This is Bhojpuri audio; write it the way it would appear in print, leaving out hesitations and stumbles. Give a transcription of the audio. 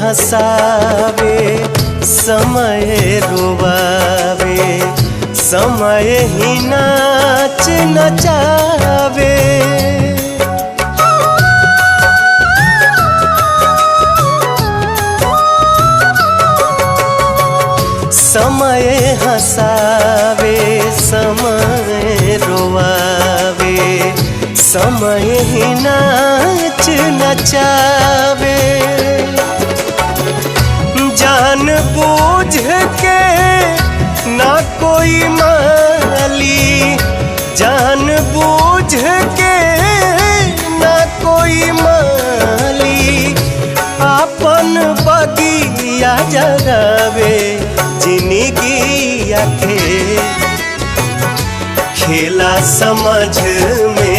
हंसावे समय रोवावे, समय ही नाच नचावे। समय हंसावे समय रोवावे, समय ही नाच नचावे। जान बूझ के ना कोई माली, जान बूझ के ना कोई माली, आपन बगिया जगावे। जिंदगी के खेला समझ